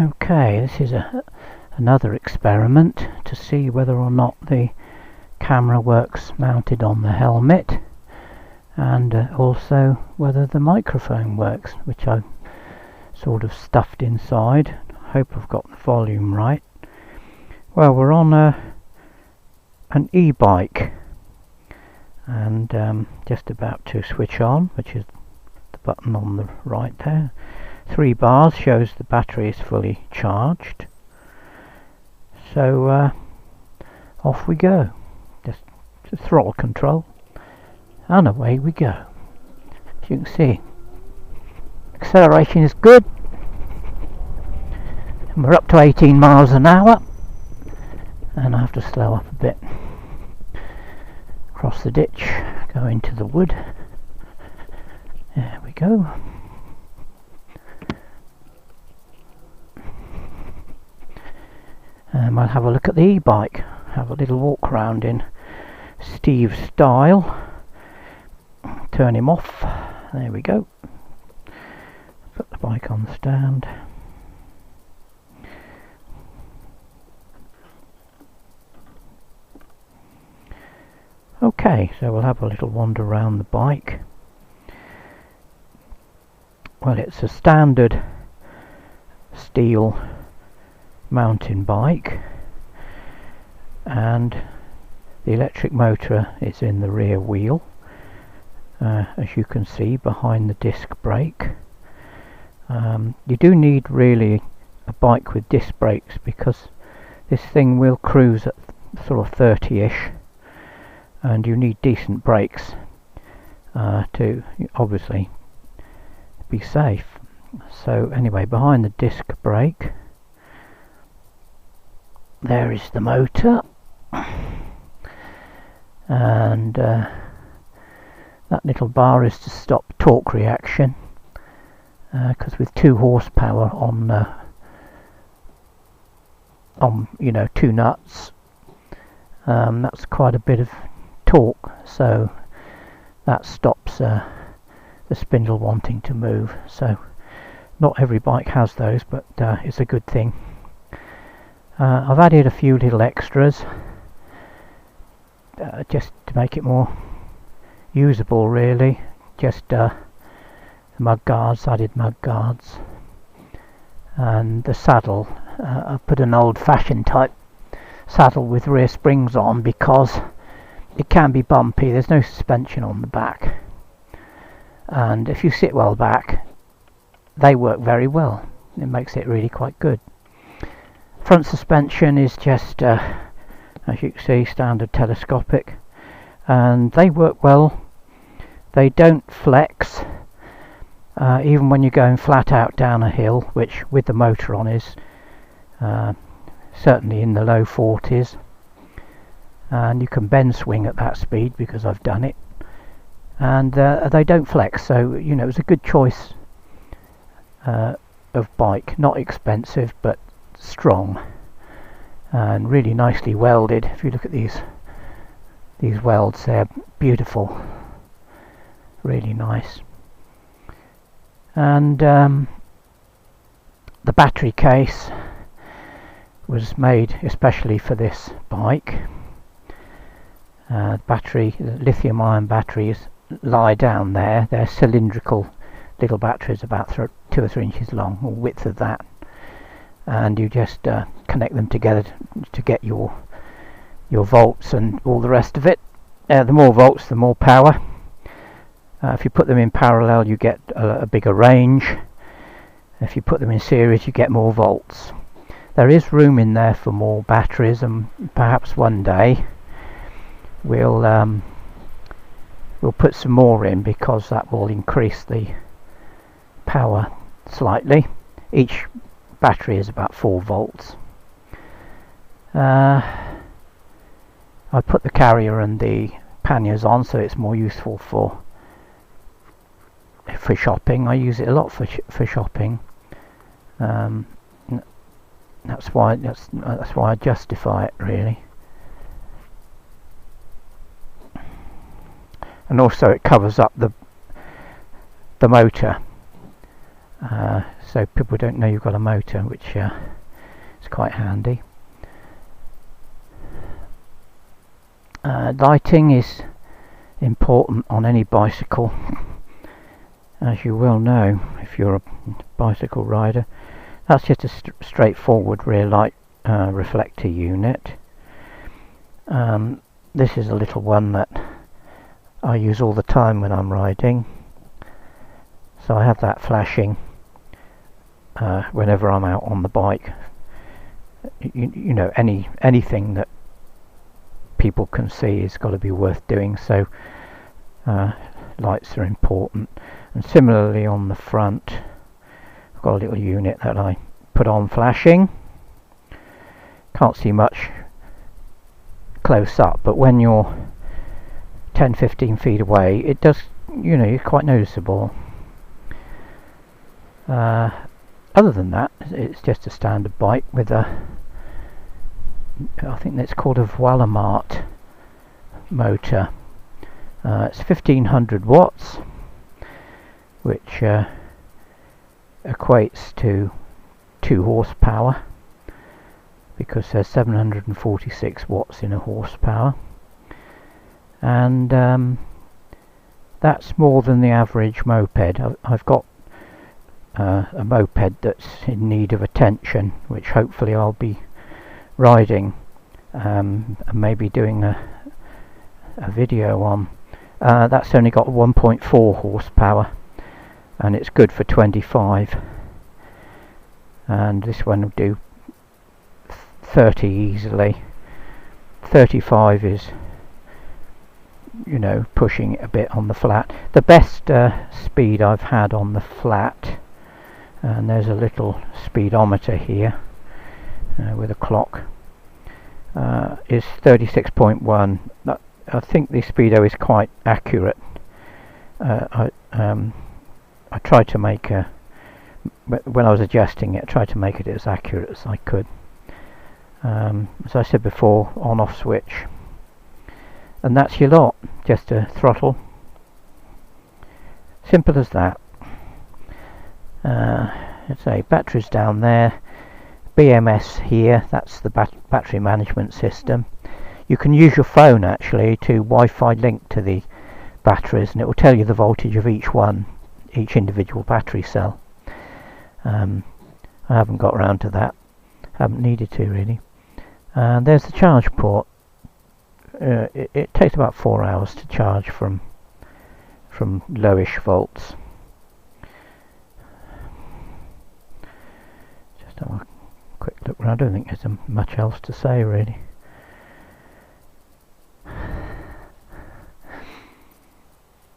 Okay, this is another experiment to see whether or not the camera works mounted on the helmet, and also whether the microphone works, which I've sort of stuffed inside. I hope I've got the volume right. Well, we're on an e-bike, and just about to switch on, which is the button on the right there. 3 bars shows the battery is fully charged. So off we go. Just throttle control, and away we go. As you can see, acceleration is good, and we're up to 18 miles an hour, and I have to slow up a bit. Cross the ditch, go into the wood. There we go. I'll have a look at the e-bike, have a little walk around in Steve style. Turn him off. There we go. Put the bike on the stand. Okay, so we'll have a little wander around the bike. Well, it's a standard steel mountain bike, and the electric motor is in the rear wheel, as you can see behind the disc brake. You do need really a bike with disc brakes, because this thing will cruise at sort of 30ish, and you need decent brakes to obviously be safe. So anyway, behind the disc brake there is the motor, and that little bar is to stop torque reaction, because with 2 horsepower on 2 nuts, that's quite a bit of torque, so that stops the spindle wanting to move. So not every bike has those, but it's a good thing. I've added a few little extras just to make it more usable, really. Just the mud guards, added mud guards, and the saddle. I've put an old-fashioned type saddle with rear springs on, because it can be bumpy. There's no suspension on the back, and if you sit well back, they work very well. It makes it really quite good. Front suspension is just, as you can see, standard telescopic, and they work well. They don't flex, even when you're going flat out down a hill, which with the motor on is certainly in the low 40s, and you can bend swing at that speed, because I've done it, and they don't flex. So it's a good choice of bike. Not expensive, but strong, and really nicely welded. If you look at these welds, they're beautiful, really nice. And the battery case was made especially for this bike. The lithium ion batteries lie down there. They're cylindrical little batteries, about 2 or 3 inches long, or width of that, and you just connect them together to get your volts and all the rest of it. The more volts, the more power. If you put them in parallel, you get a bigger range. If you put them in series, you get more volts. There is room in there for more batteries, and perhaps one day we'll put some more in, because that will increase the power slightly. Each battery is about 4 volts. I put the carrier and the panniers on, so it's more useful for shopping. I use it a lot for shopping. That's why I justify it, really. And also it covers up the motor, so people don't know you've got a motor, which is quite handy. Lighting is important on any bicycle, as you will know if you're a bicycle rider. That's just a straightforward rear light reflector unit. This is a little one that I use all the time when I'm riding, so I have that flashing whenever I'm out on the bike. You know, anything that people can see has got to be worth doing, so lights are important. And similarly on the front, I've got a little unit that I put on flashing. Can't see much close up, but when you're 10-15 feet away, it does, you know, it's quite noticeable. Other than that, it's just a standard bike with a, I think that's called a Voilamart motor. It's 1500 watts, which equates to 2 horsepower, because there's 746 watts in a horsepower, and that's more than the average moped. I've got a moped that's in need of attention, which hopefully I'll be riding and maybe doing a video on. That's only got 1.4 horsepower and it's good for 25, and this one will do 30 easily. 35 is, you know, pushing it a bit on the flat. The best speed I've had on the flat, and there's a little speedometer here with a clock, is 36.1. I think the speedo is quite accurate. I tried to make when I was adjusting it, I tried to make it as accurate as I could. As I said before, on-off switch, and that's your lot. Just a throttle, simple as that. Let's say batteries down there, BMS here, that's the battery management system. You can use your phone actually to Wi-Fi link to the batteries, and it will tell you the voltage of each individual battery cell. I haven't got around to that, haven't needed to really. And there's the charge port. It takes about 4 hours to charge from lowish volts. Just have a quick look around. I don't think there's much else to say really.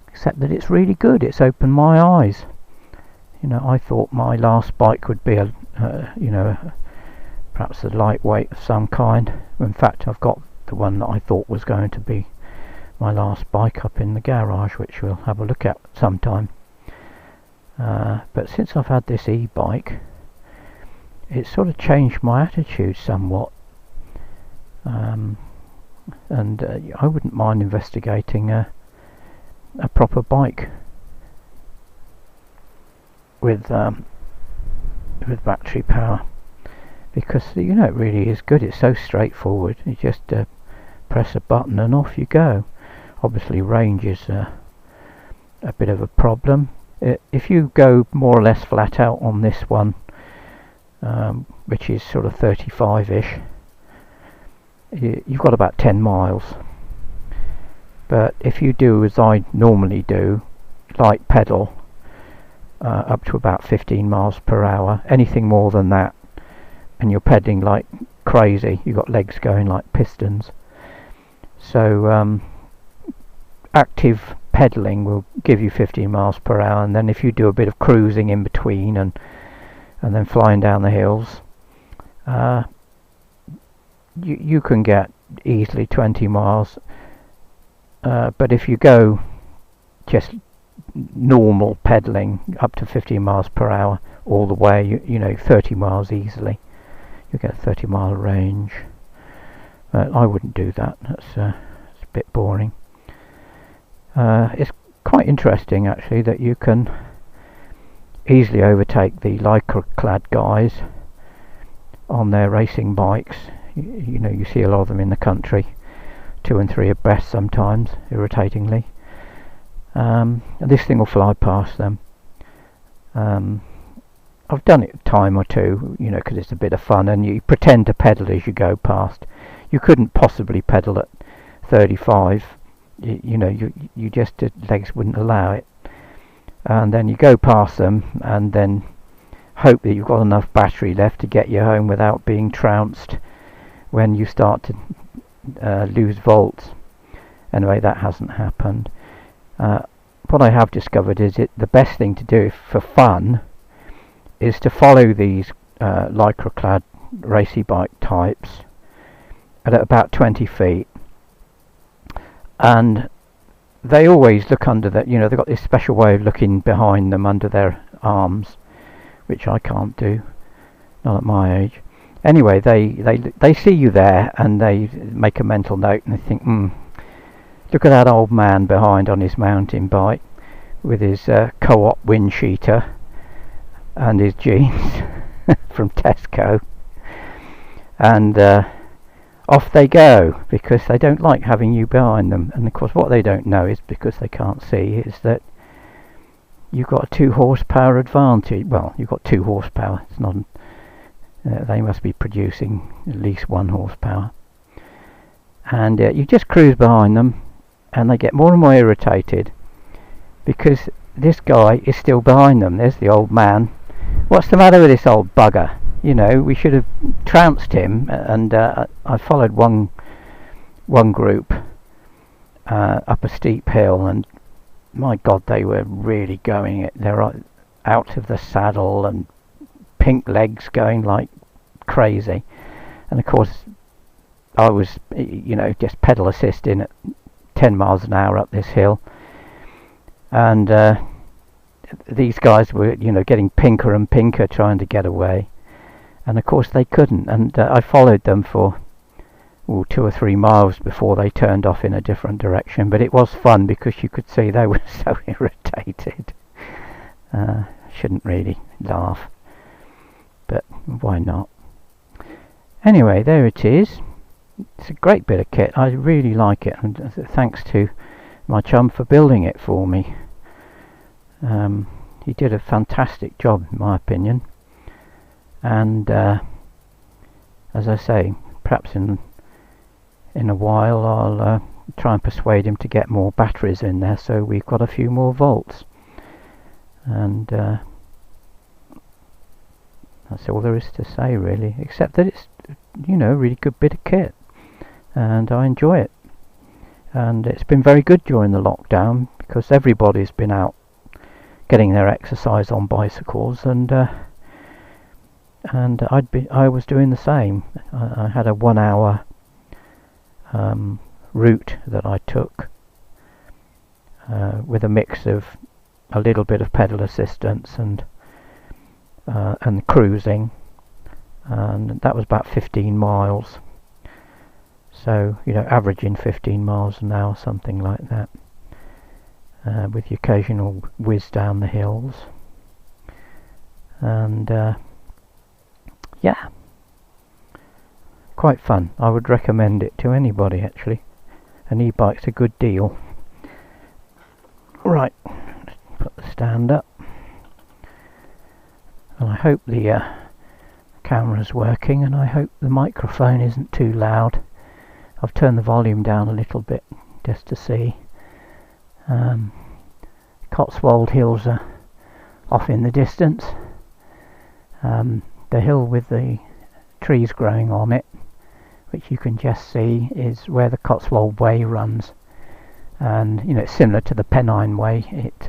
Except that it's really good. It's opened my eyes. You know, I thought my last bike would be perhaps a lightweight of some kind. In fact, I've got the one that I thought was going to be my last bike up in the garage, which we'll have a look at sometime. But since I've had this e-bike, it's sort of changed my attitude somewhat. And I wouldn't mind investigating a proper bike with battery power, because you know it really is good. It's so straightforward. You just press a button and off you go. Obviously range is a bit of a problem. If you go more or less flat out on this one, which is sort of 35ish, you've got about 10 miles. But if you do as I normally do, light pedal up to about 15 miles per hour, anything more than that and you're pedaling like crazy, you've got legs going like pistons. So active pedaling will give you 15 miles per hour, and then if you do a bit of cruising in between and then flying down the hills, you can get easily 20 miles. But if you go just normal pedaling up to 15 miles per hour all the way, you know, 30 miles easily. You get a 30-mile range. I wouldn't do that. It's a bit boring. It's quite interesting actually that you can easily overtake the lycra clad guys on their racing bikes. You know, you see a lot of them in the country, 2 and 3 abreast sometimes, irritatingly. And this thing will fly past them. I've done it a time or two, you know, because it's a bit of fun, and you pretend to pedal as you go past. You couldn't possibly pedal at 35, you know, you just, the legs wouldn't allow it. And then you go past them, and then hope that you've got enough battery left to get you home without being trounced when you start to lose volts. Anyway, that hasn't happened. What I have discovered is the best thing to do for fun is to follow these lycra clad racy bike types at about 20 feet, and they always look under that, you know, they've got this special way of looking behind them under their arms, which I can't do, not at my age. Anyway, they see you there, and they make a mental note, and they think, look at that old man behind on his mountain bike with his co-op wind cheater and his jeans from Tesco, and off they go, because they don't like having you behind them. And of course what they don't know is, because they can't see, is that you've got a 2 horsepower advantage. Well, you've got 2 horsepower, it's not they must be producing at least 1 horsepower, and you just cruise behind them, and they get more and more irritated because this guy is still behind them. There's the old man. What's the matter with this old bugger? You know, we should have trounced him. And I followed one group up a steep hill, and my God, they were really going it. They're out of the saddle and pink legs going like crazy. And of course, I was, you know, just pedal assisting at 10 miles an hour up this hill, and these guys were, you know, getting pinker and pinker trying to get away, and of course they couldn't. And I followed them for 2 or 3 miles before they turned off in a different direction. But it was fun because you could see they were so irritated. Shouldn't really laugh, but why not? Anyway, there it is. It's a great bit of kit. I really like it, and thanks to my chum for building it for me. He did a fantastic job, in my opinion. And as I say, perhaps in a while I'll try and persuade him to get more batteries in there, so we've got a few more volts. And that's all there is to say, really, except that it's, you know, a really good bit of kit, and I enjoy it. And it's been very good during the lockdown, because everybody's been out getting their exercise on bicycles, and I was doing the same. I had a 1 hour route that I took with a mix of a little bit of pedal assistance and cruising, and that was about 15 miles. So, you know, averaging 15 miles an hour, something like that, with the occasional whiz down the hills. And yeah, quite fun. I would recommend it to anybody, actually. An e-bike's a good deal. Right, let's put the stand up, and I hope the camera's working, and I hope the microphone isn't too loud. I've turned the volume down a little bit just to see. Cotswold Hills are off in the distance. The hill with the trees growing on it, which you can just see, is where the Cotswold Way runs. And, you know, it's similar to the Pennine Way. It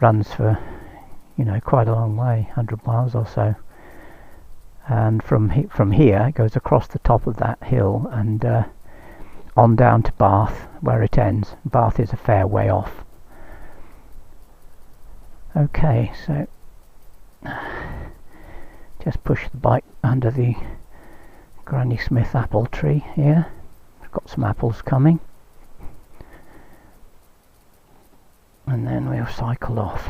runs for, you know, quite a long way, 100 miles or so. And from here it goes across the top of that hill and on down to Bath, where it ends. Bath is a fair way off. Okay, so just push the bike under the Granny Smith apple tree here. We've got some apples coming, and then we'll cycle off.